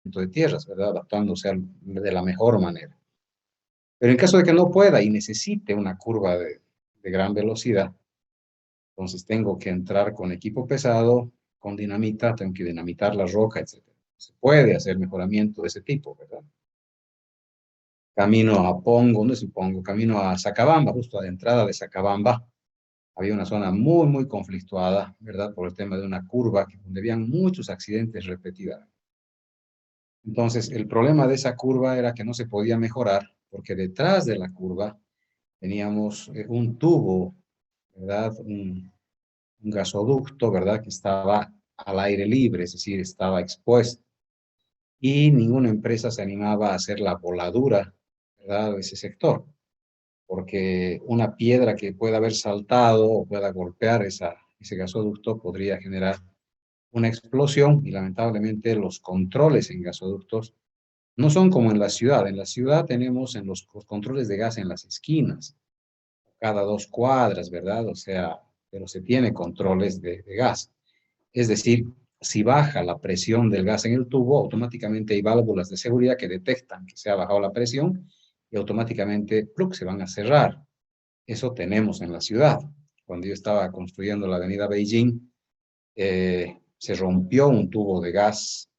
de tierras, ¿verdad? Adaptándose de la mejor manera. Pero en caso de que no pueda y necesite una curva de gran velocidad, entonces tengo que entrar con equipo pesado, con dinamita, tengo que dinamitar la roca, etc. Se puede hacer mejoramiento de ese tipo, ¿verdad? Camino a Pongo, no es Pongo, camino a Sacabamba, justo a la entrada de Sacabamba, había una zona muy, muy conflictuada, ¿verdad? Por el tema de una curva donde habían muchos accidentes repetidamente. Entonces, el problema de esa curva era que no se podía mejorar porque detrás de la curva teníamos un tubo, ¿verdad? Un gasoducto, ¿verdad? Que estaba al aire libre, es decir, estaba expuesto. Y ninguna empresa se animaba a hacer la voladura, ¿verdad? De ese sector, porque una piedra que pueda haber saltado o pueda golpear ese gasoducto podría generar una explosión y lamentablemente los controles en gasoductos no son como en la ciudad. En la ciudad tenemos en los controles de gas en las esquinas, cada 2 cuadras, ¿verdad? O sea, pero se tiene controles de gas. Es decir, si baja la presión del gas en el tubo, automáticamente hay válvulas de seguridad que detectan que se ha bajado la presión y automáticamente ¡pluc!, se van a cerrar. Eso tenemos en la ciudad. Cuando yo estaba construyendo la avenida Beijing, se rompió un tubo de gas,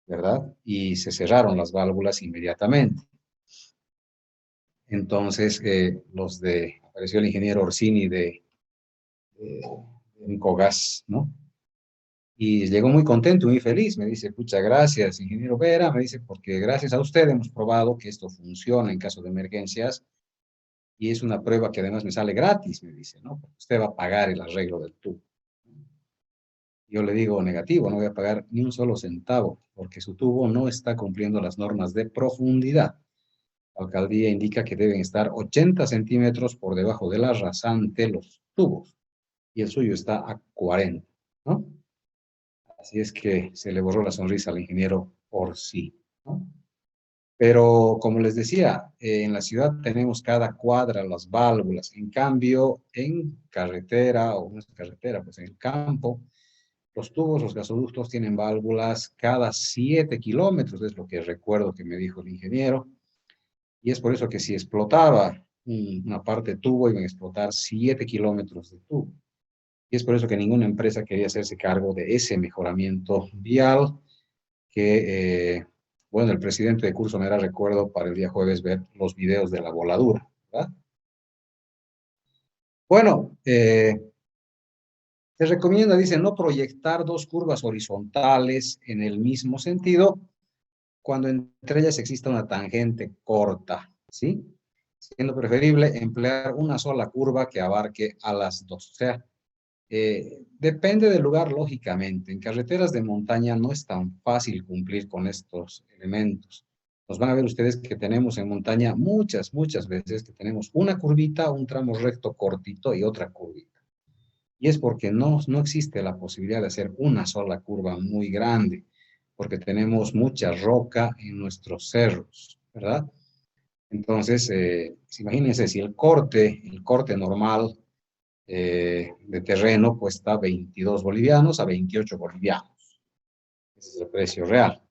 ¿verdad? Y se cerraron las válvulas inmediatamente. Entonces, apareció el ingeniero Orsini de Incogas, ¿no? Y llegó muy contento, muy feliz. Me dice, pucha, gracias, ingeniero Vera. Me dice, porque gracias a usted hemos probado que esto funciona en caso de emergencias y es una prueba que además me sale gratis, me dice, ¿no? Porque usted va a pagar el arreglo del tubo. Yo le digo negativo, no voy a pagar ni un solo centavo, porque su tubo no está cumpliendo las normas de profundidad. La alcaldía indica que deben estar 80 centímetros por debajo de la rasante los tubos, y el suyo está a 40, ¿no? Así es que se le borró la sonrisa al ingeniero Orsi, ¿no? Pero como les decía, en la ciudad tenemos cada cuadra las válvulas. En cambio, en carretera, o no es carretera, pues en el campo, los tubos, los gasoductos tienen válvulas cada 7 kilómetros, es lo que recuerdo que me dijo el ingeniero. Y es por eso que si explotaba una parte de tubo, iban a explotar 7 kilómetros de tubo. Y es por eso que ninguna empresa quería hacerse cargo de ese mejoramiento vial que, bueno, el presidente de curso me da recuerdo para el día jueves ver los videos de la voladura, ¿verdad? Bueno, se recomienda, dice, no proyectar 2 curvas horizontales en el mismo sentido cuando entre ellas exista una tangente corta, ¿sí? Siendo preferible emplear una sola curva que abarque a las dos. O sea, depende del lugar, lógicamente. En carreteras de montaña no es tan fácil cumplir con estos elementos. Nos van a ver ustedes que tenemos en montaña muchas, muchas veces que tenemos una curvita, un tramo recto cortito y otra curvita. Y es porque no existe la posibilidad de hacer una sola curva muy grande, porque tenemos mucha roca en nuestros cerros, ¿verdad? Entonces, imagínense si el corte normal de terreno cuesta 22 bolivianos a 28 bolivianos. Ese es el precio real.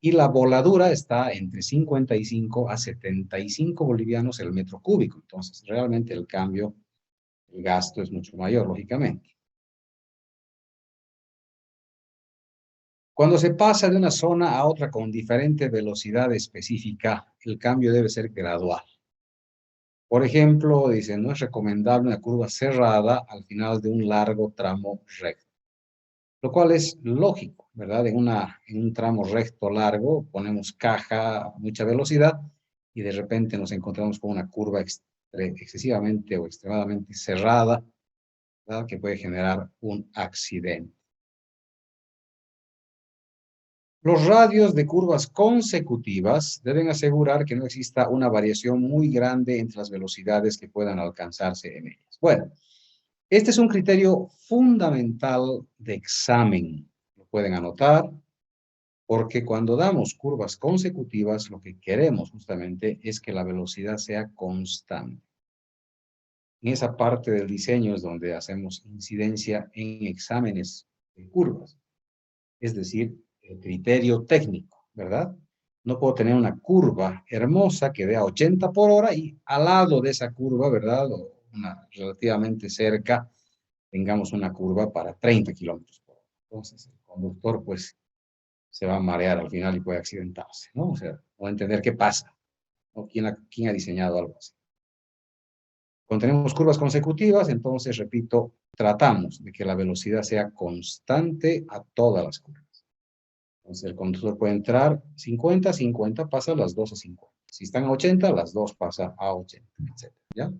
Y la voladura está entre 55 a 75 bolivianos el metro cúbico. Entonces, realmente el cambio, el gasto es mucho mayor, lógicamente. Cuando se pasa de una zona a otra con diferente velocidad específica, el cambio debe ser gradual. Por ejemplo, dice, no es recomendable una curva cerrada al final de un largo tramo recto, lo cual es lógico, ¿verdad? En un tramo recto largo ponemos caja a mucha velocidad y de repente nos encontramos con una curva excesivamente o extremadamente cerrada, ¿verdad? Que puede generar un accidente. Los radios de curvas consecutivas deben asegurar que no exista una variación muy grande entre las velocidades que puedan alcanzarse en ellas. Bueno, este es un criterio fundamental de examen. Lo pueden anotar porque cuando damos curvas consecutivas, lo que queremos justamente es que la velocidad sea constante. En esa parte del diseño es donde hacemos incidencia en exámenes de curvas, es decir, el criterio técnico. ¿verdad? No puedo tener una curva hermosa que dé a 80 por hora y al lado de esa curva, ¿verdad? O una relativamente cerca, tengamos una curva para 30 kilómetros por hora. Entonces, el conductor, pues, se va a marear al final y puede accidentarse, ¿no? O sea, no entender qué pasa, ¿no? ¿Quién ha diseñado algo así? Cuando tenemos curvas consecutivas, entonces, repito, tratamos de que la velocidad sea constante a todas las curvas. Entonces, el conductor puede entrar 50, 50, pasa a las 2 a 50. Si están a 80, las 2 pasa a 80, etc. ¿Ya?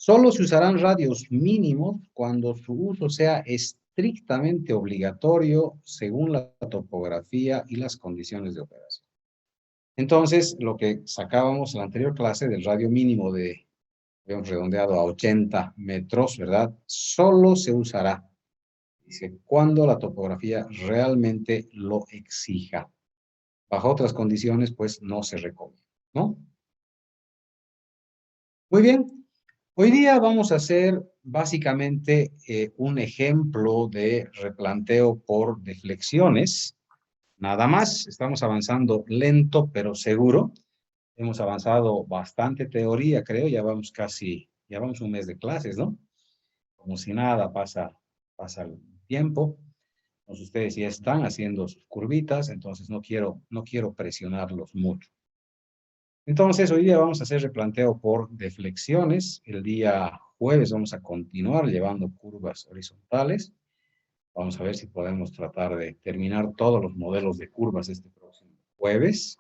Solo se usarán radios mínimos cuando su uso sea estrictamente obligatorio según la topografía y las condiciones de operación. Entonces, lo que sacábamos en la anterior clase del radio mínimo de, habíamos redondeado a 80 metros, ¿verdad? Solo se usará, dice, cuando la topografía realmente lo exija. Bajo otras condiciones, pues no se recomienda, ¿no? Muy bien. Hoy día vamos a hacer básicamente un ejemplo de replanteo por deflexiones. Nada más, estamos avanzando lento pero seguro. Hemos avanzado bastante teoría, creo, ya vamos un mes de clases, ¿no? Como si nada, pasa el tiempo. Entonces ustedes ya están haciendo sus curvitas, entonces no quiero presionarlos mucho. Entonces, hoy día vamos a hacer replanteo por deflexiones. El día jueves vamos a continuar llevando curvas horizontales. Vamos a ver si podemos tratar de terminar todos los modelos de curvas este próximo jueves.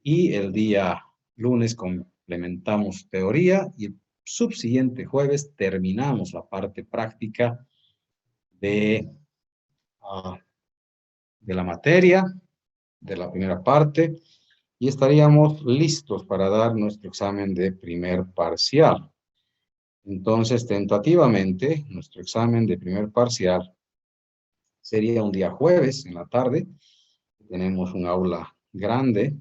Y el día lunes complementamos teoría y el subsiguiente jueves terminamos la parte práctica de, uh, de la materia, de la primera parte, y estaríamos listos para dar nuestro examen de primer parcial. Entonces, tentativamente, nuestro examen de primer parcial sería un día jueves en la tarde. Tenemos un aula grande.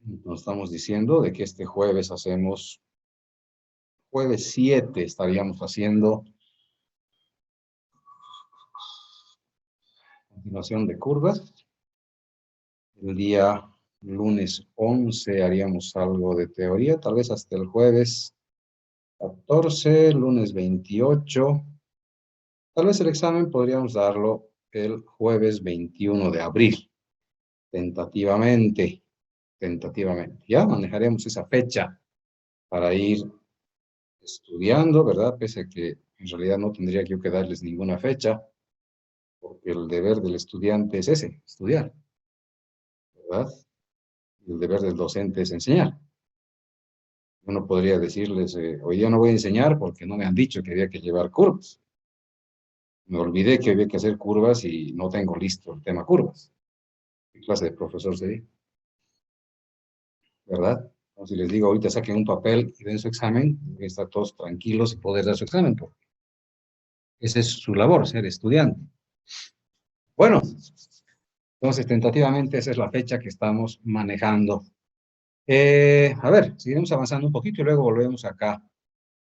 Nos estamos diciendo de que este jueves jueves 7 estaríamos haciendo continuación de curvas. El día lunes 11 haríamos algo de teoría, tal vez hasta el jueves 14, lunes 28. Tal vez el examen podríamos darlo el jueves 21 de abril, tentativamente, tentativamente. Ya manejaremos esa fecha para ir estudiando, ¿verdad? Pese a que en realidad no tendría yo que darles ninguna fecha, porque el deber del estudiante es ese, estudiar, ¿verdad? Y el deber del docente es enseñar. Uno podría decirles, hoy yo no voy a enseñar porque no me han dicho que había que llevar curvas. Me olvidé que había que hacer curvas y no tengo listo el tema curvas. ¿Qué clase de profesor sería? ¿Verdad? Entonces, si les digo, ahorita saquen un papel y den su examen, están todos tranquilos y poder dar su examen, porque esa es su labor, ser estudiante. Bueno, entonces tentativamente esa es la fecha que estamos manejando. A ver, seguiremos avanzando un poquito y luego volvemos acá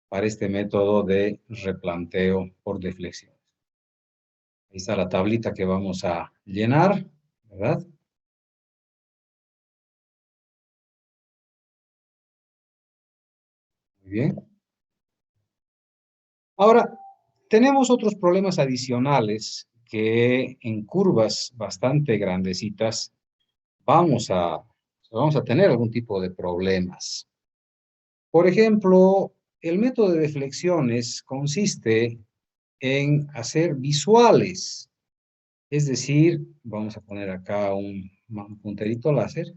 para este método de replanteo por deflexión. Ahí está la tablita que vamos a llenar, ¿verdad? Muy bien. Ahora, tenemos otros problemas adicionales que en curvas bastante grandecitas vamos a tener algún tipo de problemas. Por ejemplo, el método de deflexiones consiste en hacer visuales. Es decir, vamos a poner acá un punterito láser.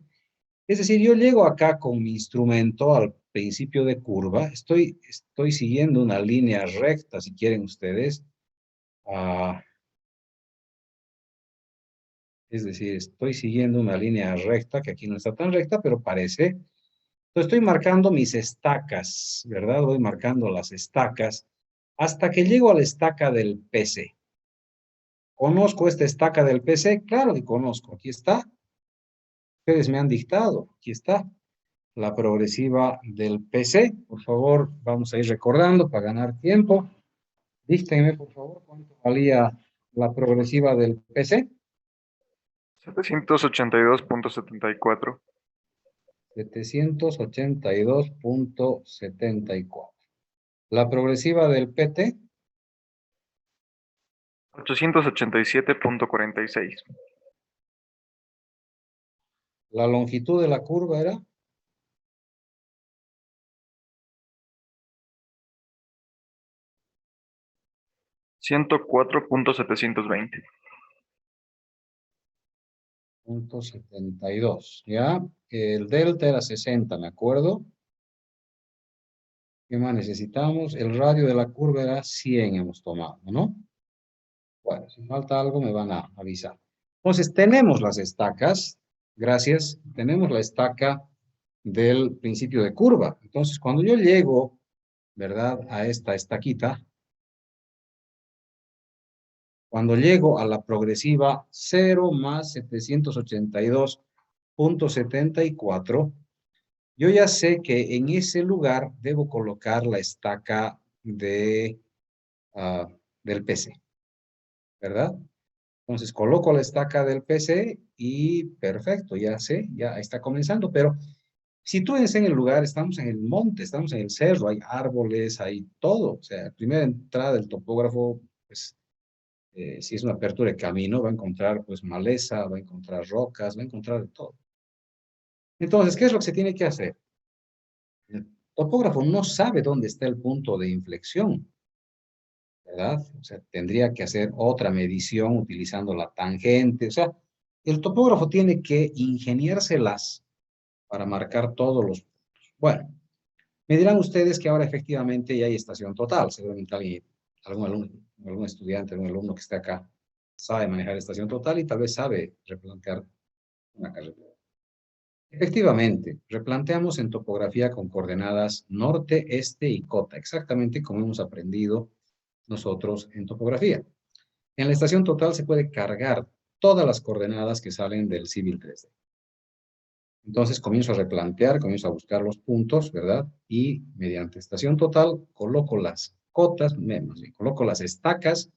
Es decir, yo llego acá con mi instrumento al principio de curva, estoy siguiendo una línea recta, si quieren ustedes. ah, es decir, estoy siguiendo una línea recta, que aquí no está tan recta, pero parece. Entonces estoy marcando mis estacas, ¿verdad? Voy marcando las estacas hasta que llego a la estaca del PC. ¿Conozco esta estaca del PC? Claro que conozco. Aquí está. Ustedes me han dictado. Aquí está. La progresiva del PC. Por favor, vamos a ir recordando para ganar tiempo. Díctenme, por favor, cuánto valía La progresiva del PC, 782.74. 782.74. La progresiva del PT, 887.46. la longitud de la curva era 104.720. .72, ¿ya? El delta era 60, ¿me acuerdo? ¿Qué más necesitamos? El radio de la curva era 100, hemos tomado, ¿no? Bueno, si falta algo me van a avisar. Entonces, tenemos las estacas, gracias, tenemos la estaca del principio de curva. Entonces, cuando yo llego, ¿verdad? A esta estaquita, cuando llego a la progresiva 0 más 782.74, yo ya sé que en ese lugar debo colocar la estaca del PC, ¿verdad? Entonces coloco la estaca del PC y perfecto, ya sé, ya está comenzando. Pero sitúense en el lugar, estamos en el monte, estamos en el cerro, hay árboles, hay todo. O sea, primera entrada del topógrafo, pues si es una apertura de camino, va a encontrar pues maleza, va a encontrar rocas, va a encontrar de todo. Entonces, ¿qué es lo que se tiene que hacer? El topógrafo no sabe dónde está el punto de inflexión, ¿verdad? O sea, tendría que hacer otra medición utilizando la tangente. O sea, el topógrafo tiene que ingeniárselas para marcar todos los puntos. Bueno, me dirán ustedes que ahora efectivamente ya hay estación total. Seguramente algún alumno, algún estudiante, algún alumno que esté acá sabe manejar estación total y tal vez sabe replantear una carretera. Efectivamente, replanteamos en topografía con coordenadas norte, este y cota, exactamente como hemos aprendido nosotros en topografía. En la estación total se puede cargar todas las coordenadas que salen del Civil 3D. Entonces comienzo a replantear, comienzo a buscar los puntos, ¿verdad? Y mediante estación total coloco las cotas, más bien, coloco las estacas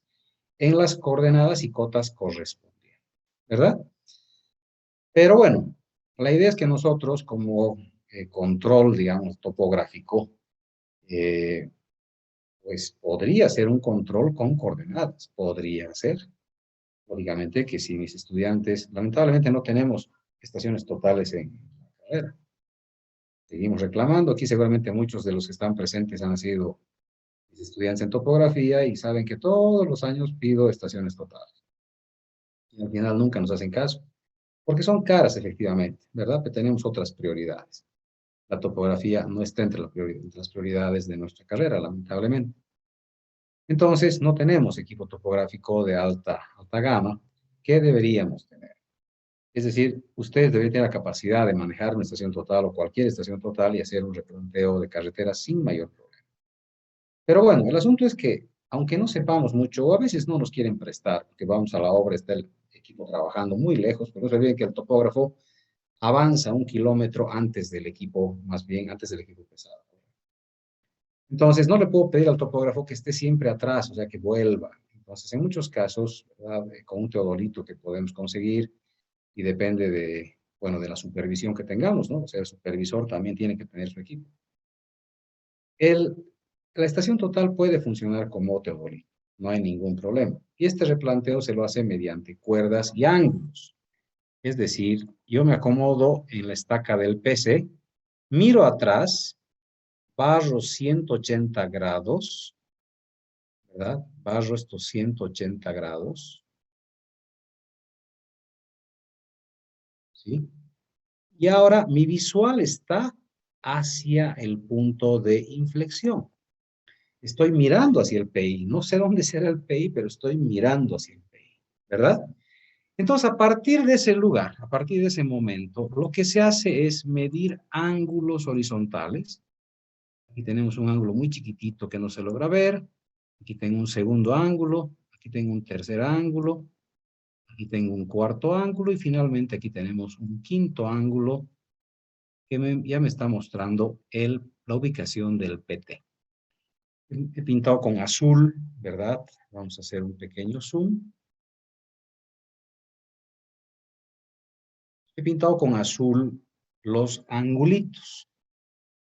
en las coordenadas y cotas correspondientes, ¿verdad? Pero bueno, la idea es que nosotros como control, digamos, topográfico, eh, pues podría ser un control con coordenadas, podría ser. Lógicamente que si mis estudiantes, lamentablemente no tenemos estaciones totales en la carrera. Seguimos reclamando. Aquí seguramente muchos de los que están presentes han sido mis estudiantes en topografía y saben que todos los años pido estaciones totales. Y al final nunca nos hacen caso, porque son caras efectivamente, ¿verdad? Pero tenemos otras prioridades. La topografía no está entre las prioridades de nuestra carrera, lamentablemente. Entonces, no tenemos equipo topográfico de alta gama que deberíamos tener. Es decir, ustedes deberían tener la capacidad de manejar una estación total o cualquier estación total y hacer un replanteo de carretera sin mayor problema. Pero bueno, el asunto es que, aunque no sepamos mucho, o a veces no nos quieren prestar, porque vamos a la obra, está el equipo trabajando muy lejos, pero no se olviden que el topógrafo avanza 1 kilómetro antes del equipo, más bien antes del equipo pesado. Entonces, no le puedo pedir al topógrafo que esté siempre atrás, o sea, que vuelva. Entonces, en muchos casos, ¿verdad? Con un teodolito que podemos conseguir, y depende de, bueno, de la supervisión que tengamos, ¿no? O sea, el supervisor también tiene que tener su equipo. El, la estación total puede funcionar como teodolito, no hay ningún problema. Y este replanteo se lo hace mediante cuerdas y ángulos. Es decir, yo me acomodo en la estaca del PC, miro atrás, barro 180 grados, ¿verdad? Barro estos 180 grados, ¿sí? Y ahora mi visual está hacia el punto de inflexión. Estoy mirando hacia el PI. No sé dónde será el PI, pero estoy mirando hacia el PI, ¿verdad? Entonces, a partir de ese lugar, a partir de ese momento, lo que se hace es medir ángulos horizontales. Aquí tenemos un ángulo muy chiquitito que no se logra ver. Aquí tengo un segundo ángulo. Aquí tengo un tercer ángulo. Aquí tengo un cuarto ángulo. Y finalmente aquí tenemos un quinto ángulo que ya me está mostrando la ubicación del PT. He pintado con azul, ¿verdad? Vamos a hacer un pequeño zoom. He pintado con azul los angulitos.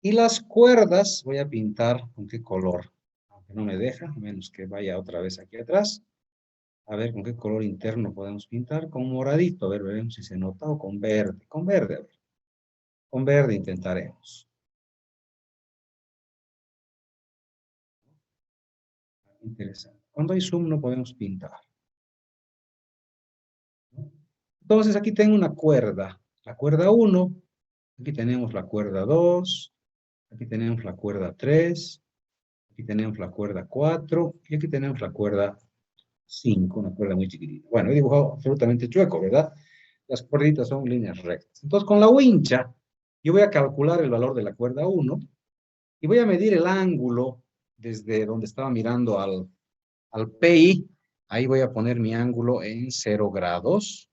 Y las cuerdas voy a pintar con qué color. Aunque no me deja, a menos que vaya otra vez aquí atrás. A ver con qué color interno podemos pintar. Con moradito, a ver, veremos si se nota. O con verde. Con verde, a ver. Con verde intentaremos. Interesante. Cuando hay zoom no podemos pintar, ¿no? Entonces aquí tengo una cuerda. La cuerda 1. Aquí tenemos la cuerda 2. Aquí tenemos la cuerda 3. Aquí tenemos la cuerda 4. Y aquí tenemos la cuerda 5, una cuerda muy chiquitita. Bueno, he dibujado absolutamente chueco, ¿verdad? Las cuerditas son líneas rectas. Entonces, con la wincha, yo voy a calcular el valor de la cuerda 1 y voy a medir el ángulo desde donde estaba mirando al PI. Ahí voy a poner mi ángulo en 0 grados,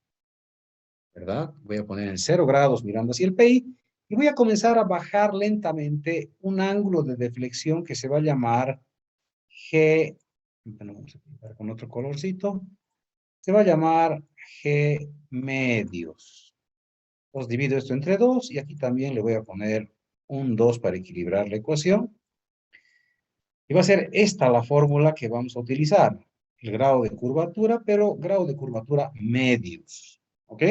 ¿verdad? Voy a poner en 0 grados mirando hacia el PI y voy a comenzar a bajar lentamente un ángulo de deflexión que se va a llamar G. Bueno, vamos a pintar con otro colorcito. Se va a llamar G medios. Os divido esto entre 2 y aquí también le voy a poner un 2 para equilibrar la ecuación. Y va a ser esta la fórmula que vamos a utilizar. El grado de curvatura, pero grado de curvatura medios. ¿Ok?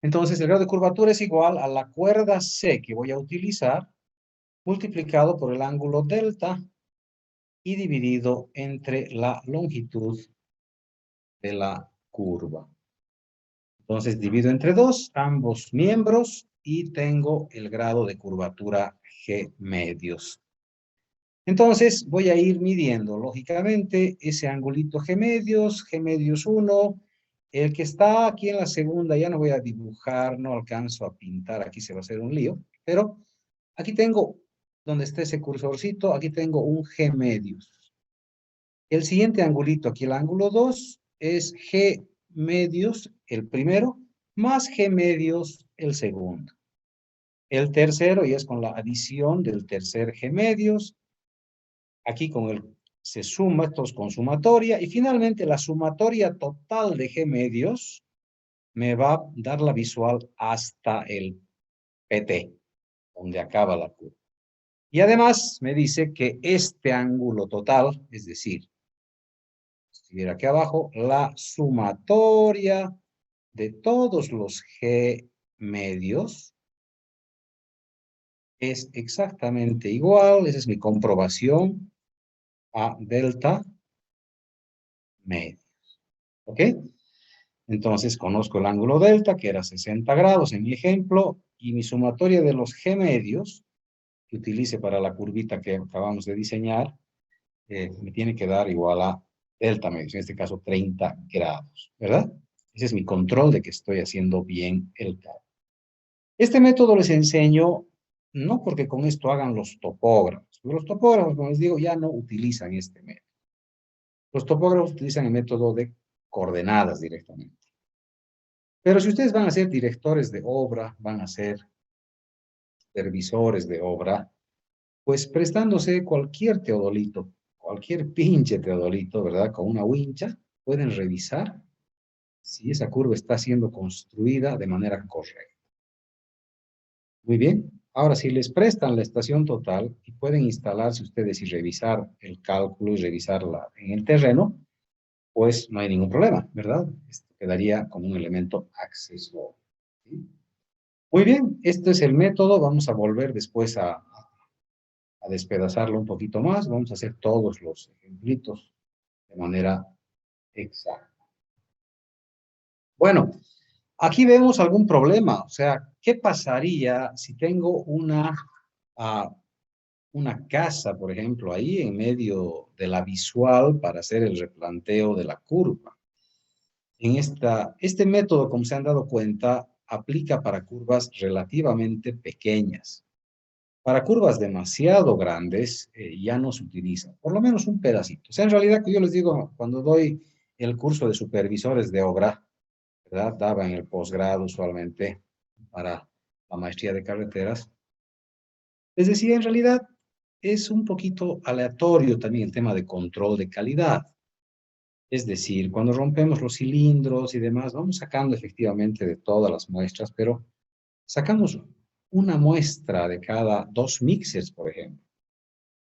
Entonces, el grado de curvatura es igual a la cuerda C que voy a utilizar, multiplicado por el ángulo delta y dividido entre la longitud de la curva. Entonces divido entre 2 ambos miembros y tengo el grado de curvatura G medios. Entonces voy a ir midiendo, lógicamente, ese angulito G medios 1. El que está aquí en la segunda ya no voy a dibujar, no alcanzo a pintar, aquí se va a hacer un lío, pero aquí tengo, donde está ese cursorcito, aquí tengo un G medios. El siguiente angulito, aquí el ángulo 2, es G medios, el primero, más G medios, el segundo. El tercero, y es con la adición del tercer G medios, aquí con el, se suma, esto es con sumatoria, y finalmente la sumatoria total de G medios me va a dar la visual hasta el PT, donde acaba la curva. Y además me dice que este ángulo total, es decir, escribir aquí abajo, la sumatoria de todos los G medios es exactamente igual, esa es mi comprobación, a delta medios. ¿Ok? Entonces conozco el ángulo delta, que era 60 grados en mi ejemplo, y mi sumatoria de los G medios, que utilice para la curvita que acabamos de diseñar, me tiene que dar igual a delta medios, en este caso 30 grados, ¿verdad? Ese es mi control de que estoy haciendo bien el cálculo. Este método les enseño, no porque con esto hagan los topógrafos. Los topógrafos, como les digo, ya no utilizan este método. Los topógrafos utilizan el método de coordenadas directamente. Pero si ustedes van a ser directores de obra, van a ser supervisores de obra, pues prestándose cualquier teodolito, cualquier pinche teodolito, ¿verdad? Con una wincha, pueden revisar si esa curva está siendo construida de manera correcta. Muy bien. Ahora, si les prestan la estación total y pueden instalarse ustedes y revisar el cálculo y revisarla en el terreno, pues no hay ningún problema, ¿verdad? Esto quedaría como un elemento accesorio. ¿Sí? Muy bien, este es el método. Vamos a volver después a despedazarlo un poquito más. Vamos a hacer todos los ejemplitos de manera exacta. Bueno, aquí vemos algún problema. O sea, ¿qué pasaría si tengo una casa, por ejemplo, ahí en medio de la visual para hacer el replanteo de la curva? Este método, como se han dado cuenta, aplica para curvas relativamente pequeñas. Para curvas demasiado grandes ya no se utiliza, por lo menos un pedacito. O sea, en realidad, que yo les digo, cuando doy el curso de supervisores de obra, ¿verdad? Daba en el posgrado usualmente para la maestría de carreteras. Les decía, en realidad es un poquito aleatorio también el tema de control de calidad. Es decir, cuando rompemos los cilindros y demás, vamos sacando efectivamente de todas las muestras, pero sacamos una muestra de cada 2 mixers, por ejemplo,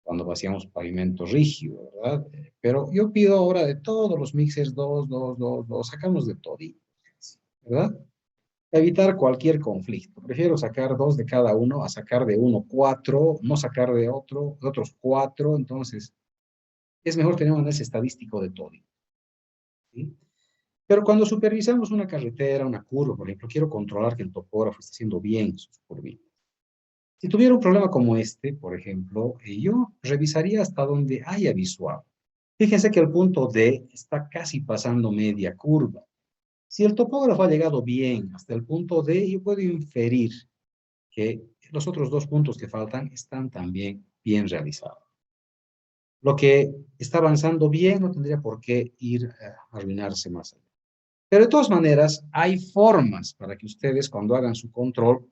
cuando vaciamos pavimento rígido, ¿verdad? Pero yo pido ahora de todos los mixers, dos, sacamos de todo, ¿verdad? Evitar cualquier conflicto. Prefiero sacar 2 de cada uno a sacar de uno 4, no sacar de otros 4. Entonces, es mejor tener un análisis estadístico de todo, ¿sí? Pero cuando supervisamos una carretera, una curva, por ejemplo, quiero controlar que el topógrafo esté haciendo bien sus curvitas. Si tuviera un problema como este, por ejemplo, yo revisaría hasta donde haya visual. Fíjense que el punto D está casi pasando media curva. Si el topógrafo ha llegado bien hasta el punto D, yo puedo inferir que los otros 2 puntos que faltan están también bien realizados. Lo que está avanzando bien no tendría por qué ir a arruinarse más allá. Pero de todas maneras, hay formas para que ustedes cuando hagan su control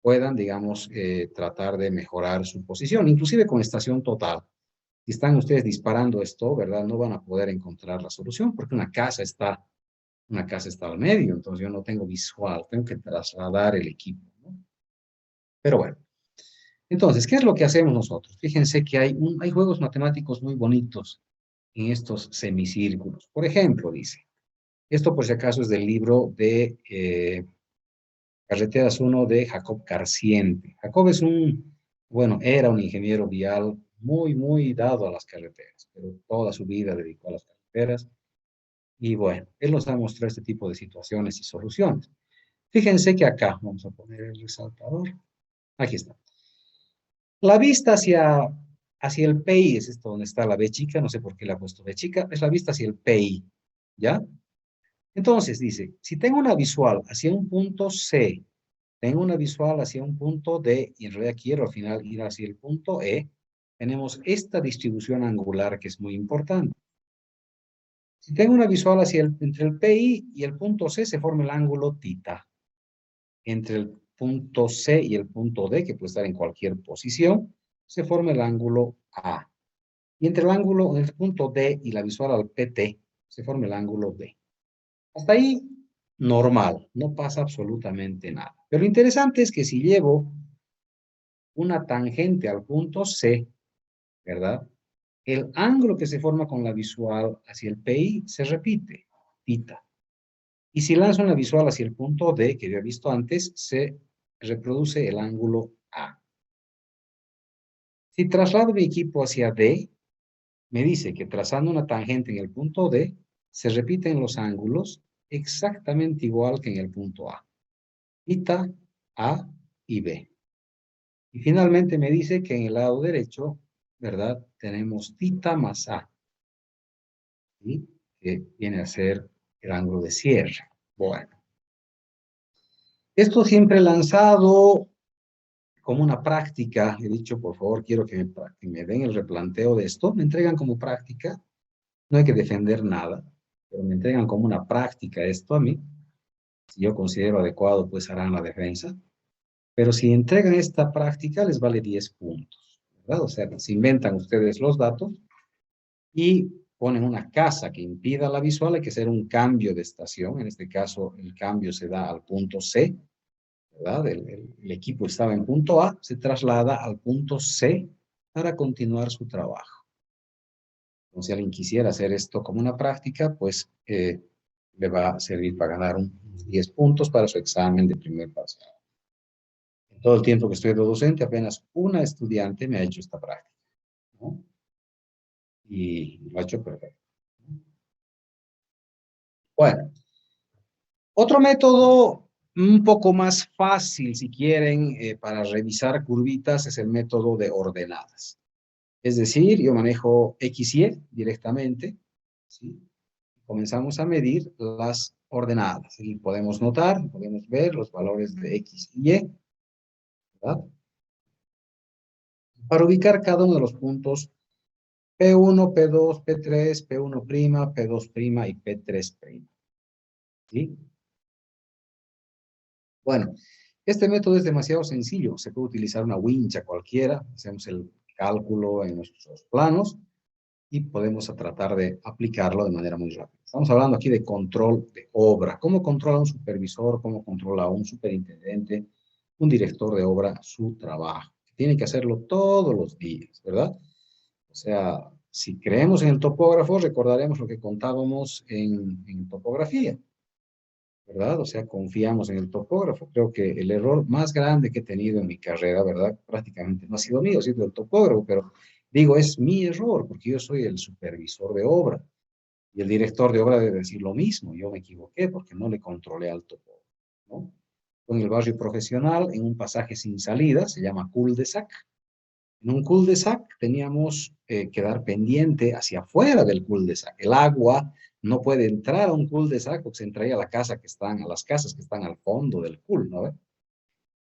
puedan, digamos, tratar de mejorar su posición, inclusive con estación total. Si están ustedes disparando esto, ¿verdad? No van a poder encontrar la solución porque una casa está al medio, entonces yo no tengo visual, tengo que trasladar el equipo, ¿no? Pero bueno, entonces, ¿qué es lo que hacemos nosotros? Fíjense que hay juegos matemáticos muy bonitos en estos semicírculos. Por ejemplo, dice, esto por si acaso es del libro de Carreteras 1 de Jacob Carciente. Jacob bueno, era un ingeniero vial muy dado a las carreteras, pero toda su vida dedicó a las carreteras. Y bueno, él nos ha mostrado este tipo de situaciones y soluciones. Fíjense que acá, vamos a poner el resaltador, aquí está. La vista hacia el PI, es esto donde está la B chica, no sé por qué le ha puesto B chica, es la vista hacia el PI, ¿ya? Entonces dice, si tengo una visual hacia un punto C, tengo una visual hacia un punto D, y en realidad quiero al final ir hacia el punto E, tenemos esta distribución angular que es muy importante. Si tengo una visual entre el PI y el punto C, se forma el ángulo tita. Entre el punto C y el punto D, que puede estar en cualquier posición, se forma el ángulo A. Y entre el punto D y la visual al PT, se forma el ángulo D. Hasta ahí, normal, no pasa absolutamente nada. Pero lo interesante es que si llevo una tangente al punto C, ¿verdad? El ángulo que se forma con la visual hacia el PI se repite, tita. Y si lanzo una visual hacia el punto D, que había visto antes, se reproduce el ángulo A. Si traslado mi equipo hacia D, me dice que trazando una tangente en el punto D, se repiten los ángulos exactamente igual que en el punto A. Tita, A y B. Y finalmente me dice que en el lado derecho, ¿verdad? Tenemos tita más A, ¿sí? Que viene a ser el ángulo de cierre. Bueno. Esto siempre lanzado como una práctica. He dicho, por favor, quiero que me den el replanteo de esto. Me entregan como práctica. No hay que defender nada, pero me entregan como una práctica esto a mí. Si yo considero adecuado, pues harán la defensa. Pero si entregan esta práctica, les vale 10 puntos, ¿verdad? O sea, se inventan ustedes los datos y ponen una casa que impida la visual. Hay que hacer un cambio de estación. En este caso, el cambio se da al punto C, ¿verdad? El equipo estaba en punto A, se traslada al punto C para continuar su trabajo. Entonces, si alguien quisiera hacer esto como una práctica, pues le va a servir para ganar unos 10 puntos para su examen de primer parcial. En todo el tiempo que estoy de docente, apenas una estudiante me ha hecho esta práctica, ¿no? Y lo ha hecho perfecto. Bueno, otro método un poco más fácil, si quieren, para revisar curvitas es el método de ordenadas. Es decir, yo manejo X y Y directamente, ¿sí? Comenzamos a medir las ordenadas. Y podemos notar, podemos ver los valores de X y Y, ¿verdad? Para ubicar cada uno de los puntos P1, P2, P3, P1', P2' y P3'. ¿Sí? Bueno, este método es demasiado sencillo. Se puede utilizar una wincha cualquiera. Hacemos el cálculo en nuestros planos y podemos tratar de aplicarlo de manera muy rápida. Estamos hablando aquí de control de obra. ¿Cómo controla un supervisor? ¿Cómo controla un superintendente, un director de obra su trabajo? Tiene que hacerlo todos los días, ¿verdad? O sea, si creemos en el topógrafo, recordaremos lo que contábamos en topografía, ¿verdad? O sea, confiamos en el topógrafo. Creo que el error más grande que he tenido en mi carrera, ¿verdad? Prácticamente no ha sido mío, ha sido del topógrafo, pero digo, es mi error, porque yo soy el supervisor de obra y el director de obra debe decir lo mismo. Yo me equivoqué porque no le controlé al topógrafo, ¿no? En el barrio profesional, en un pasaje sin salida, se llama cul-de-sac. En un cul-de-sac teníamos que dar pendiente hacia afuera del cul-de-sac. El agua no puede entrar a un cul-de-sac porque se entraría a la casa que están, a las casas que están al fondo del cul, ¿no?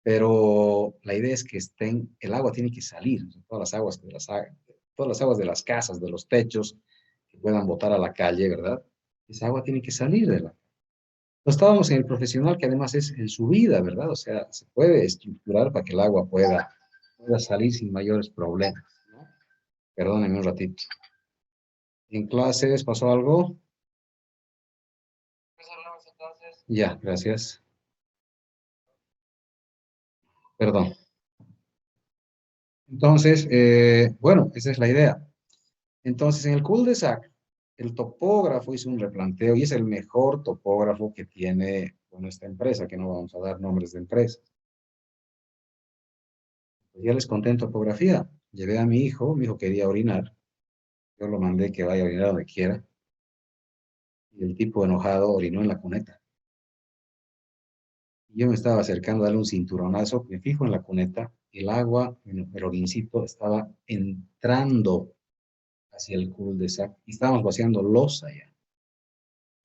Pero la idea es que estén, el agua tiene que salir, o sea, todas las aguas de las casas, de los techos, que puedan botar a la calle, ¿verdad? Esa agua tiene que salir de la... No estábamos en el profesional, que además es en subida, ¿verdad? O sea, se puede estructurar para que el agua pueda salir sin mayores problemas, ¿no? Perdónenme un ratito. ¿En clases pasó algo? Ya, gracias. Perdón. Entonces, bueno, esa es la idea. Entonces, en el cul-de-sac, el topógrafo hizo un replanteo y es el mejor topógrafo que tiene, bueno, esta empresa, que no vamos a dar nombres de empresas. Pues ya les conté en topografía. Llevé a mi hijo quería orinar, yo lo mandé que vaya a orinar donde quiera, y el tipo enojado orinó en la cuneta. Yo me estaba acercando a darle un cinturonazo, me fijo en la cuneta, el agua, el orincito estaba entrando hacia el cul-de-sac y estábamos vaciando losa ya.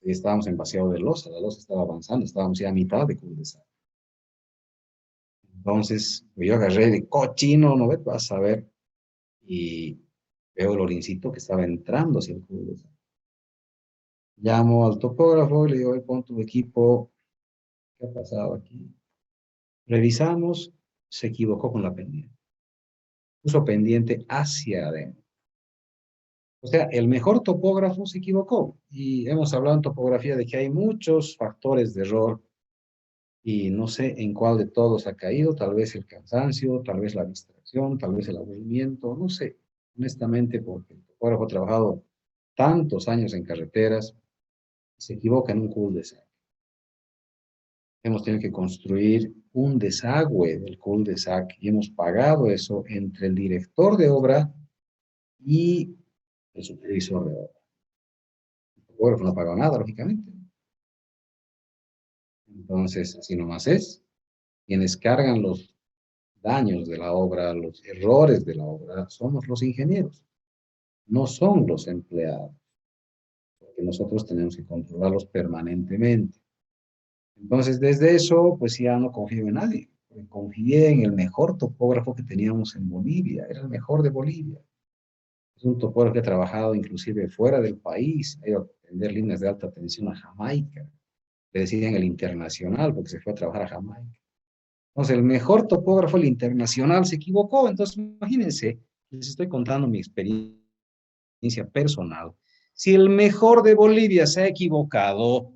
Y estábamos en vaciado de losa, la losa estaba avanzando, estábamos ya a mitad de cul-de-sac. Entonces, pues yo agarré de cochino, no ves, vas a ver, y veo el orincito que estaba entrando hacia el cul-de-sac. Llamo al topógrafo y le digo, pon tu equipo, ¿qué ha pasado aquí? Revisamos, se equivocó con la pendiente. Puso pendiente hacia adentro. O sea, el mejor topógrafo se equivocó. Y hemos hablado en topografía de que hay muchos factores de error y no sé en cuál de todos ha caído, tal vez el cansancio, tal vez la distracción, tal vez el aburrimiento, no sé, honestamente, porque el topógrafo ha trabajado tantos años en carreteras, se equivoca en un cul-de-sac. Hemos tenido que construir un desagüe del cul-de-sac y hemos pagado eso entre el director de obra y el supervisor de obra. El topógrafo no ha pagado nada, lógicamente. Entonces, así nomás es. Quienes cargan los daños de la obra, los errores de la obra, somos los ingenieros, no son los empleados, porque nosotros tenemos que controlarlos permanentemente. Entonces, desde eso, pues ya no confío en nadie. Confié en el mejor topógrafo que teníamos en Bolivia, era el mejor de Bolivia. Es un topógrafo que ha trabajado inclusive fuera del país, ha ido a atender líneas de alta tensión a Jamaica, le decían el internacional porque se fue a trabajar a Jamaica. Entonces, el mejor topógrafo, el internacional, se equivocó. Entonces, imagínense, les estoy contando mi experiencia personal. Si el mejor de Bolivia se ha equivocado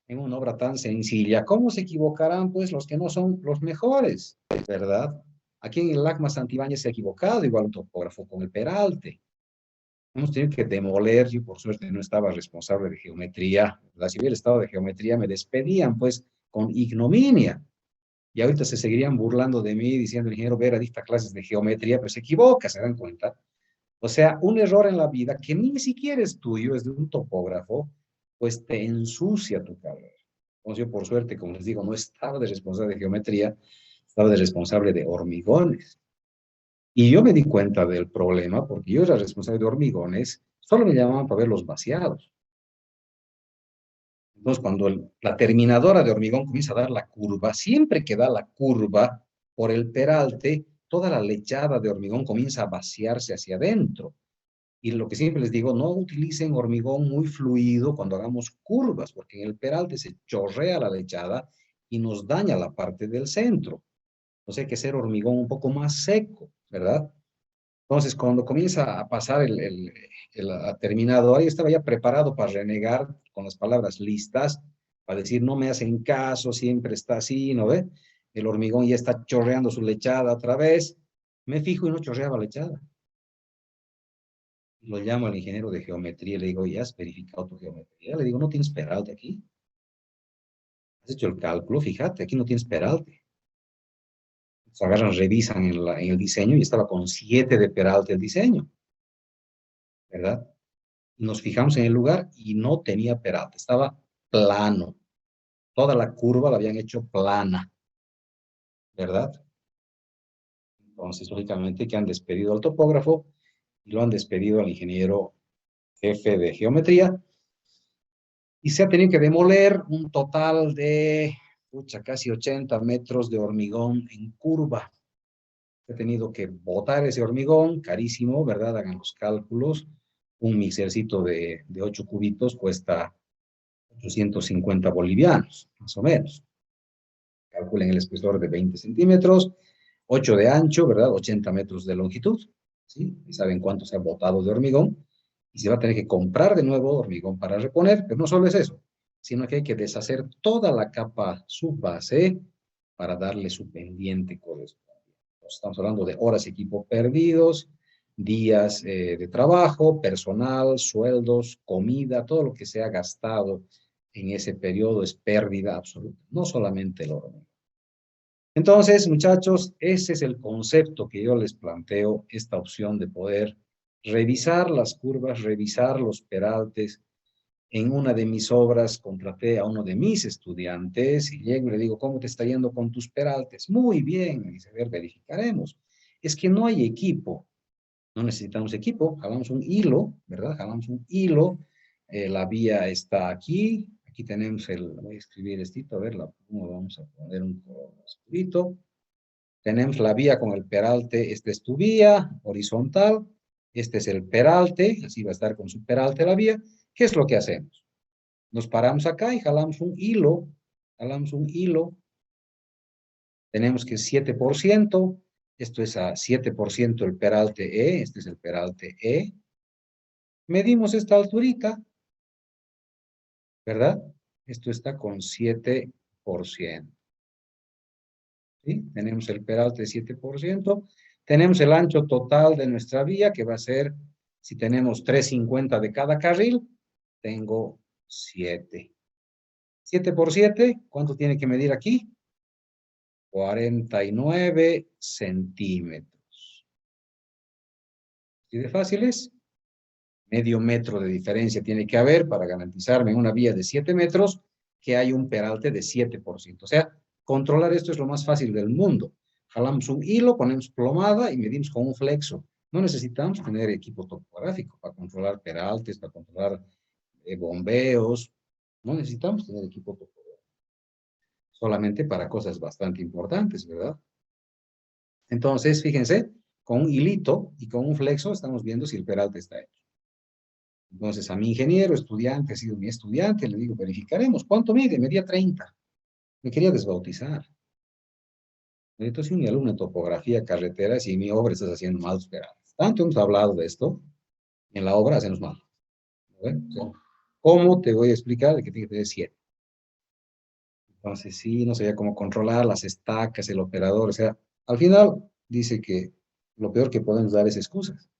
en una obra tan sencilla, ¿cómo se equivocarán pues los que no son los mejores? ¿Verdad? Aquí en el LACMA Santibáñez se ha equivocado, igual un topógrafo con el Peralte. Hemos tenido que demoler, yo por suerte no estaba responsable de geometría, ¿verdad? Si hubiera estado de geometría me despedían pues con ignominia. Y ahorita se seguirían burlando de mí diciendo, el ingeniero Vera dicta clases de geometría, pero se equivoca, ¿se dan cuenta? O sea, un error en la vida que ni siquiera es tuyo, es de un topógrafo, pues te ensucia tu carrera. Entonces yo, por suerte, como les digo, no estaba de responsable de geometría, estaba de responsable de hormigones. Y yo me di cuenta del problema porque yo era responsable de hormigones, solo me llamaban para ver los vaciados. Entonces, cuando la terminadora de hormigón comienza a dar la curva, siempre que da la curva por el peralte, toda la lechada de hormigón comienza a vaciarse hacia adentro. Y lo que siempre les digo, no utilicen hormigón muy fluido cuando hagamos curvas, porque en el peralte se chorrea la lechada y nos daña la parte del centro. Entonces hay que hacer hormigón un poco más seco, ¿verdad? Entonces, cuando comienza a pasar el terminador, yo estaba ya preparado para renegar con las palabras listas, para decir, no me hacen caso, siempre está así, ¿no ve? El hormigón ya está chorreando su lechada otra vez. Me fijo y no chorreaba lechada. Lo llamo al ingeniero de geometría, le digo, ¿ya has verificado tu geometría? Le digo, ¿no tienes peralte aquí? ¿Has hecho el cálculo? Fíjate, aquí no tienes peralte. Se agarran, revisan en el diseño y estaba con 7 de peralte el diseño, ¿verdad? Nos fijamos en el lugar y no tenía peralte, estaba plano. Toda la curva la habían hecho plana, ¿verdad? Entonces, lógicamente, que han despedido al topógrafo y lo han despedido al ingeniero jefe de geometría y se ha tenido que demoler un total de, pucha, casi 80 metros de hormigón en curva. He tenido que botar ese hormigón, carísimo, ¿verdad? Hagan los cálculos. Un mixercito de 8 cubitos cuesta 850 bolivianos, más o menos. Calculen el espesor de 20 centímetros, 8 de ancho, ¿verdad? 80 metros de longitud, ¿sí? Y saben cuánto se ha botado de hormigón. Y se va a tener que comprar de nuevo hormigón para reponer, pero no solo es eso, sino que hay que deshacer toda la capa subbase para darle su pendiente correspondiente. Estamos hablando de horas equipo perdidos, días de trabajo, personal, sueldos, comida, todo lo que se ha gastado en ese periodo es pérdida absoluta, no solamente el oro. Entonces, muchachos, ese es el concepto que yo les planteo, esta opción de poder revisar las curvas, revisar los peraltes. En una de mis obras contraté a uno de mis estudiantes y llego y le digo, ¿cómo te está yendo con tus peraltes? Muy bien, me dice, a ver, verificaremos. Es que no hay equipo, no necesitamos equipo, jalamos un hilo, ¿verdad? Jalamos un hilo, la vía está aquí, aquí tenemos voy a escribir esto, a ver, ¿cómo vamos a poner un color oscurito? Tenemos la vía con el peralte, esta es tu vía horizontal, este es el peralte, así va a estar con su peralte la vía. ¿Qué es lo que hacemos? Nos paramos acá y jalamos un hilo, tenemos que 7%, esto es a 7% el peralte E, este es el peralte E, medimos esta alturita, ¿verdad? Esto está con 7%. ¿Sí? Tenemos el peralte de 7%. Tenemos el ancho total de nuestra vía, que va a ser, si tenemos 350 de cada carril, tengo 7. 7 por 7, ¿cuánto tiene que medir aquí? 49 centímetros. ¿Sí de fácil es? Medio metro de diferencia tiene que haber para garantizarme en una vía de 7 metros que hay un peralte de 7%. O sea, controlar esto es lo más fácil del mundo. Jalamos un hilo, ponemos plomada y medimos con un flexo. No necesitamos tener equipo topográfico para controlar peraltes, para controlar bombeos. No necesitamos tener equipo topográfico. Solamente para cosas bastante importantes, ¿verdad? Entonces, fíjense, con un hilito y con un flexo estamos viendo si el peralte está hecho. Entonces, a mi ingeniero, estudiante, ha sido mi estudiante, le digo, verificaremos. ¿Cuánto mide? Medía 30. Me quería desbautizar. Entonces, soy un alumno de topografía, carreteras, y en mi obra estás haciendo malos peraltes. Tanto hemos hablado de esto, en la obra hacemos mal. ¿No? O sea, ¿cómo te voy a explicar de que tiene que tener 7? Entonces, sí, no sabía cómo controlar las estacas, el operador. O sea, al final dice que lo peor que podemos dar es excusas,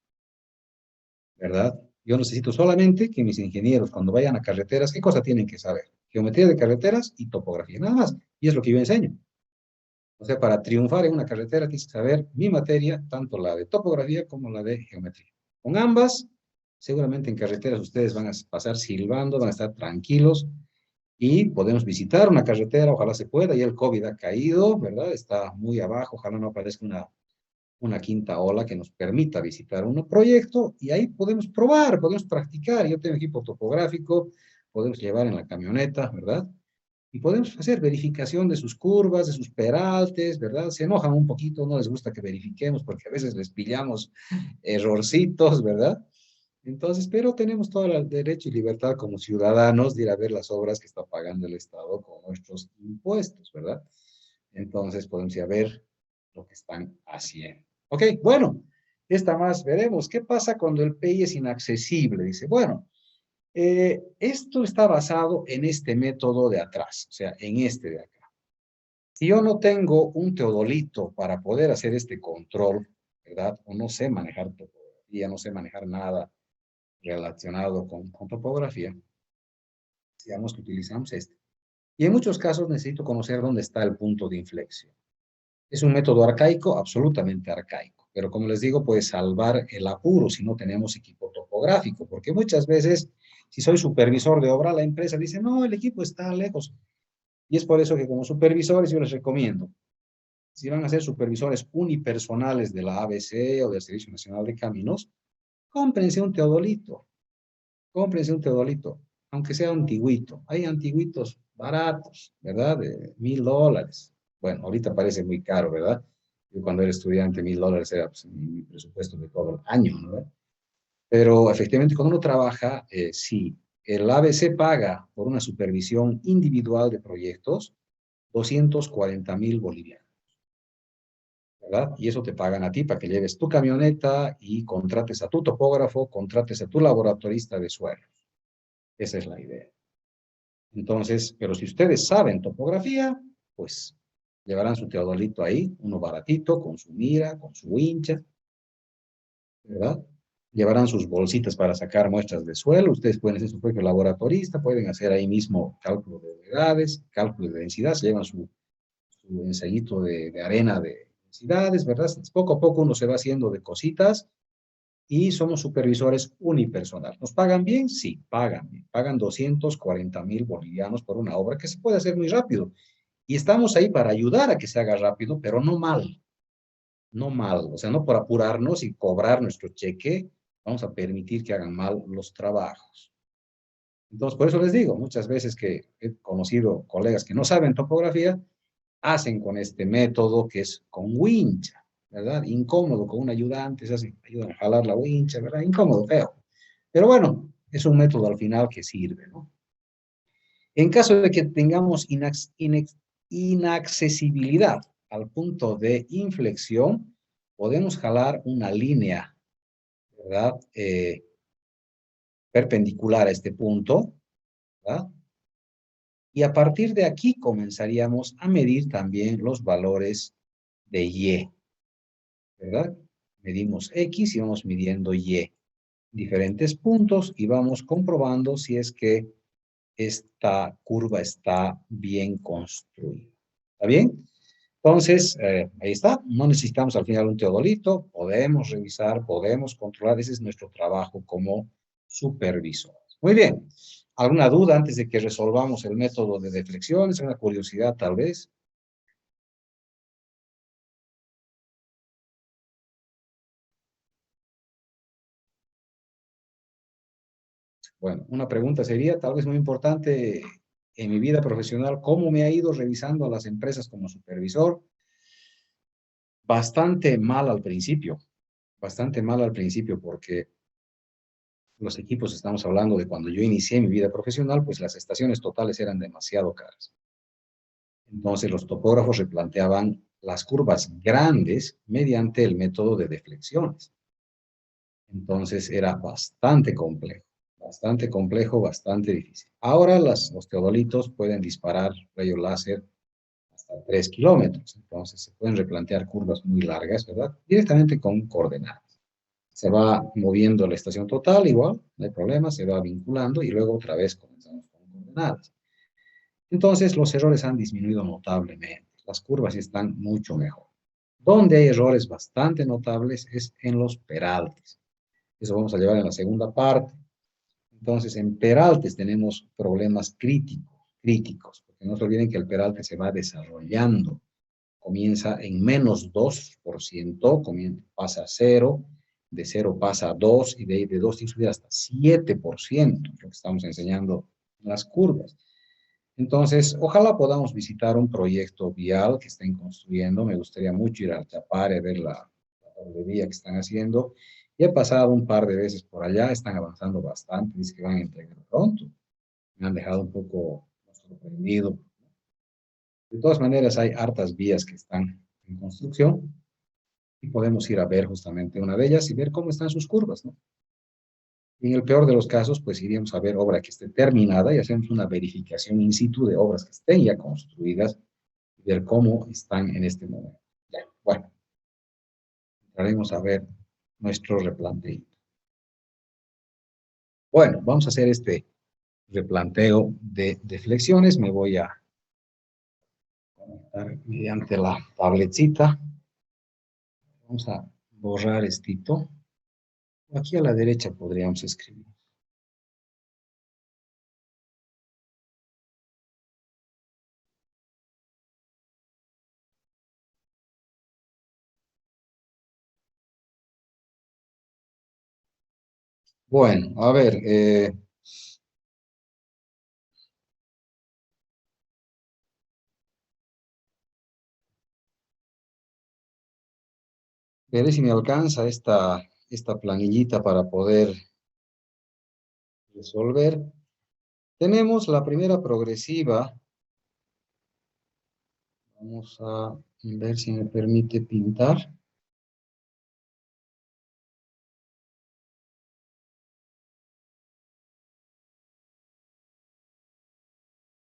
¿verdad? Yo necesito solamente que mis ingenieros, cuando vayan a carreteras, ¿qué cosa tienen que saber? Geometría de carreteras y topografía, nada más. Y es lo que yo enseño. O sea, para triunfar en una carretera tienes que saber mi materia, tanto la de topografía como la de geometría. Con ambas, seguramente en carreteras ustedes van a pasar silbando, van a estar tranquilos y podemos visitar una carretera, ojalá se pueda. Ya el COVID ha caído, ¿verdad? Está muy abajo, ojalá no aparezca una quinta ola que nos permita visitar un proyecto y ahí podemos probar, podemos practicar. Yo tengo equipo topográfico, podemos llevar en la camioneta, ¿verdad? Y podemos hacer verificación de sus curvas, de sus peraltes, ¿verdad? Se enojan un poquito, no les gusta que verifiquemos porque a veces les pillamos errorcitos, ¿verdad? Entonces, pero tenemos todo el derecho y libertad como ciudadanos de ir a ver las obras que está pagando el Estado con nuestros impuestos, ¿verdad? Entonces podemos ir a ver lo que están haciendo. Ok, bueno, Esta más veremos. ¿Qué pasa cuando el PI es inaccesible? Dice, bueno, esto está basado en este método de atrás, o sea, en este de acá. Si yo no tengo un teodolito para poder hacer este control, ¿verdad? O no sé manejar topografía, no sé manejar nada relacionado con topografía, digamos que utilizamos este. Y en muchos casos necesito conocer dónde está el punto de inflexión. Es un método arcaico, absolutamente arcaico, pero como les digo, puede salvar el apuro si no tenemos equipo topográfico, porque muchas veces, si soy supervisor de obra, la empresa dice, no, el equipo está lejos. Y es por eso que como supervisores yo les recomiendo, si van a ser supervisores unipersonales de la ABC o del Servicio Nacional de Caminos, cómprense un teodolito, cómprense un teodolito, aunque sea antiguito. Hay antiguitos baratos, ¿verdad? De $1000. Bueno, ahorita parece muy caro, ¿verdad? Yo cuando era estudiante, $1000 era pues, mi presupuesto de todo el año, ¿no? Pero efectivamente, cuando uno trabaja, sí, el ABC paga por una supervisión individual de proyectos 240,000 bolivianos, ¿verdad? Y eso te pagan a ti para que lleves tu camioneta y contrates a tu topógrafo, contrates a tu laboratorista de suelos. Esa es la idea. Entonces, pero si ustedes saben topografía, pues llevarán su teodolito ahí, uno baratito, con su mira, con su wincha, ¿verdad? Llevarán sus bolsitas para sacar muestras de suelo. Ustedes pueden hacer su propio laboratorista, pueden hacer ahí mismo cálculo de humedades, cálculo de densidad, se llevan su ensayito de arena de densidades, ¿verdad? Poco a poco uno se va haciendo de cositas y somos supervisores unipersonal. ¿Nos pagan bien? Sí, pagan bien. Pagan 240,000 bolivianos por una obra que se puede hacer muy rápido. Y estamos ahí para ayudar a que se haga rápido, pero no mal, no mal. O sea, no por apurarnos y cobrar nuestro cheque, vamos a permitir que hagan mal los trabajos. Entonces, por eso les digo, muchas veces que he conocido colegas que no saben topografía, hacen con este método que es con wincha, ¿verdad? Incómodo con un ayudante, se hace, ayudan a jalar la wincha, ¿verdad? Incómodo, feo. Pero bueno, es un método al final que sirve, ¿no? En caso de que tengamos inaccesibilidad al punto de inflexión, podemos jalar una línea, ¿verdad? Perpendicular a este punto, ¿verdad? Y a partir de aquí comenzaríamos a medir también los valores de Y, ¿verdad? Medimos X y vamos midiendo Y, diferentes puntos, y vamos comprobando si es que esta curva está bien construida. ¿Está bien? Entonces, ahí está. No necesitamos al final un teodolito. Podemos revisar, podemos controlar. Ese es nuestro trabajo como supervisores. Muy bien. ¿Alguna duda antes de que resolvamos el método de deflexiones? ¿Una curiosidad tal vez? Bueno, una pregunta sería tal vez muy importante en mi vida profesional, ¿cómo me ha ido revisando a las empresas como supervisor? Bastante mal al principio porque los equipos, estamos hablando de cuando yo inicié mi vida profesional, pues las estaciones totales eran demasiado caras. Entonces los topógrafos replanteaban las curvas grandes mediante el método de deflexiones. Entonces era bastante complejo, bastante difícil. Ahora los teodolitos pueden disparar rayos láser hasta 3 kilómetros, entonces se pueden replantear curvas muy largas, ¿verdad? Directamente con coordenadas. Se va moviendo la estación total, igual, no hay problema, se va vinculando y luego otra vez comenzamos con coordenadas. Entonces los errores han disminuido notablemente, las curvas están mucho mejor. Donde hay errores bastante notables es en los peraltes. Eso vamos a llevar en la segunda parte. Entonces, en peraltes tenemos problemas críticos, porque no se olviden que el peralte se va desarrollando. Comienza en -2%, pasa a 0, de 0 pasa a 2, y de ahí de 2 tiene que subir hasta 7%, lo que estamos enseñando en las curvas. Entonces, ojalá podamos visitar un proyecto vial que estén construyendo. Me gustaría mucho ir al Chapare, ver la doble vía que están haciendo. Y he pasado un par de veces por allá, están avanzando bastante, dice que van a entregar pronto. Me han dejado un poco sorprendido. De todas maneras, hay hartas vías que están en construcción. Y podemos ir a ver justamente una de ellas y ver cómo están sus curvas, ¿no? En el peor de los casos, pues iríamos a ver obra que esté terminada y hacemos una verificación in situ de obras que estén ya construidas y ver cómo están en este momento. Ya, bueno, entraremos a ver nuestro replanteo. Bueno, vamos a hacer este replanteo de flexiones. Me voy a conectar mediante la tabletcita. Vamos a borrar estito. Aquí a la derecha podríamos escribir. Bueno, a ver, veré si me alcanza esta planillita para poder resolver. Tenemos la primera progresiva. Vamos a ver si me permite pintar.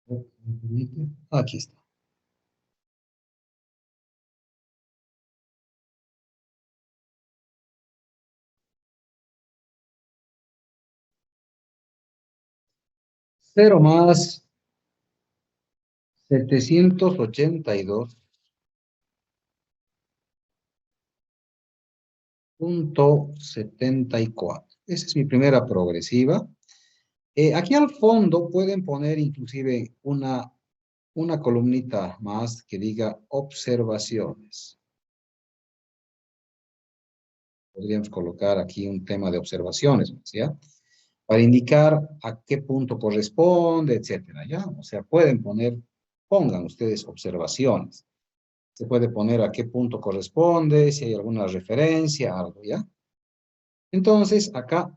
¿Me permite? Aquí está. Cero más 782.74. Esa es mi primera progresiva. Aquí al fondo pueden poner inclusive una columnita más que diga observaciones. Podríamos colocar aquí un tema de observaciones, ¿ya? Para indicar a qué punto corresponde, etcétera, ¿ya? O sea, pongan ustedes observaciones. Se puede poner a qué punto corresponde, si hay alguna referencia, algo, ¿ya? Entonces, acá,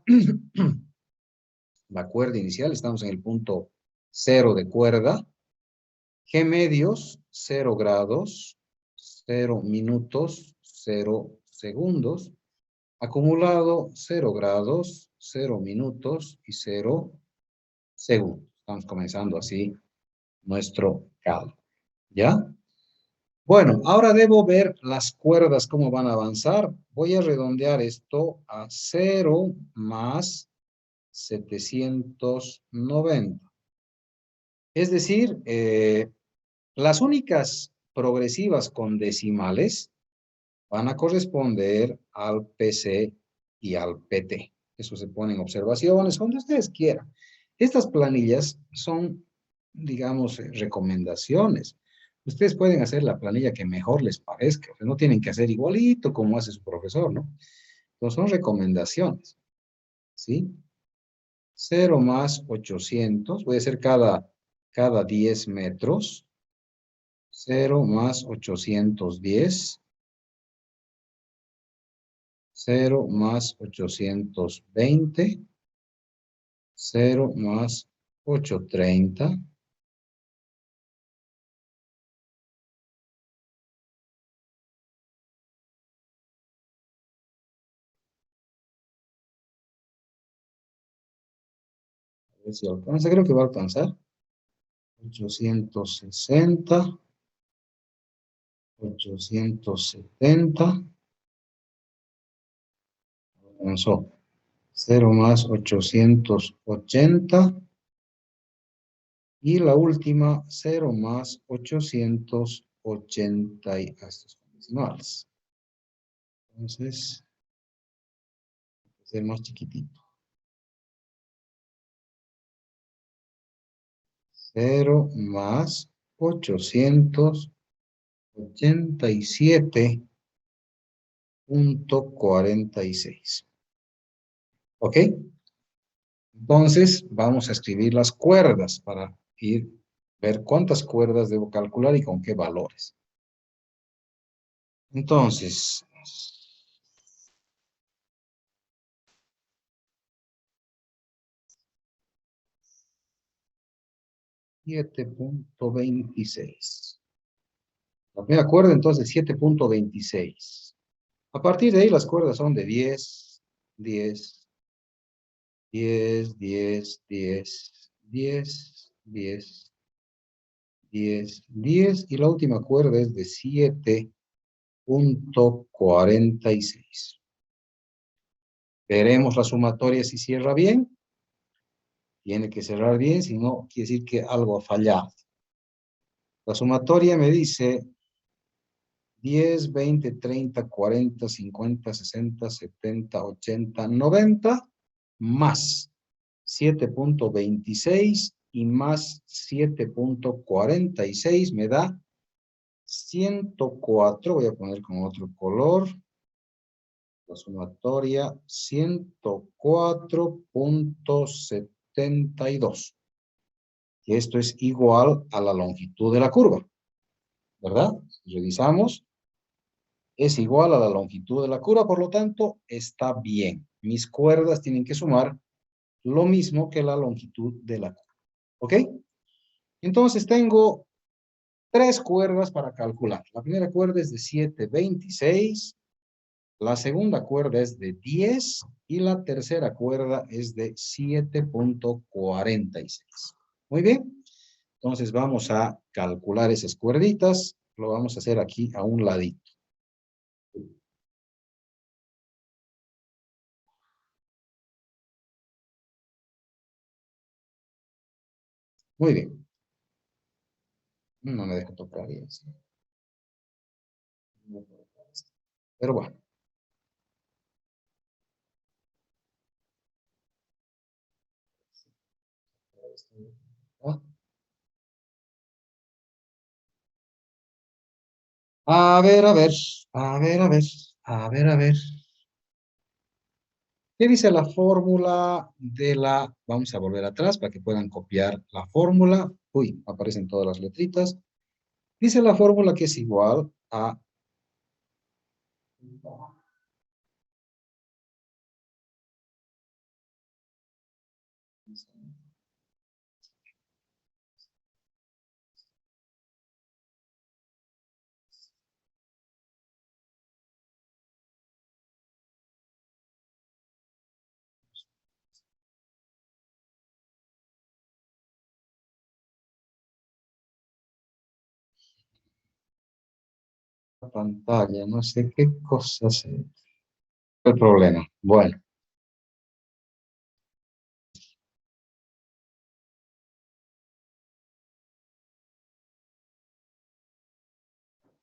la cuerda inicial, estamos en el punto cero de cuerda. G medios, 0 grados, 0 minutos, 0 segundos. Acumulado, 0 grados, 0 minutos y 0 segundos. Estamos comenzando así nuestro cálculo, ¿ya? Bueno, ahora debo ver las cuerdas, cómo van a avanzar. Voy a redondear esto a 0 más 790. Es decir, las únicas progresivas con decimales van a corresponder al PC y al PT. Eso se pone en observaciones, donde ustedes quieran. Estas planillas son, digamos, recomendaciones. Ustedes pueden hacer la planilla que mejor les parezca. O sea, no tienen que hacer igualito como hace su profesor, ¿no? Entonces son recomendaciones, ¿sí? 0 más 800, voy a hacer cada 10 metros. 0 más 810. 0 más 820. 0 más 830. A ver si alcanza, creo que va a alcanzar. 860. 870. Alcanzó. 0 más 880. Y la última, 0 más 880 y estos son decimales. Entonces, es el más chiquitito. 0 más 887.46. ¿Ok? Entonces, vamos a escribir las cuerdas para ver cuántas cuerdas debo calcular y con qué valores. Entonces, 7.26. La primera cuerda, entonces, 7.26. A partir de ahí las cuerdas son de 10, 10, 10, 10, 10, 10, 10, 10, 10 y la última cuerda es de 7.46. Veremos la sumatoria si cierra bien. Tiene que cerrar bien, si no, quiere decir que algo ha fallado. La sumatoria me dice 10, 20, 30, 40, 50, 60, 70, 80, 90, más 7.26 y más 7.46 me da 104. Voy a poner con otro color. La sumatoria 104.72. Y esto es igual a la longitud de la curva, ¿verdad? Si revisamos, es igual a la longitud de la curva, por lo tanto, está bien. Mis cuerdas tienen que sumar lo mismo que la longitud de la curva. ¿Ok? Entonces tengo tres cuerdas para calcular. La primera cuerda es de 7.26, la segunda cuerda es de 10 y la tercera cuerda es de 7.46. Muy bien. Entonces vamos a calcular esas cuerditas. Lo vamos a hacer aquí a un ladito. Muy bien. No me deja tocar bien. ¿Sí? Pero bueno. ¿Ah? A ver, a ver, a ver, a ver, a ver, a ver. ¿Qué dice la fórmula de la... Vamos a volver atrás para que puedan copiar la fórmula. Uy, aparecen todas las letritas. Dice la fórmula que es igual a... Pantalla, no sé qué cosa es el problema. Bueno.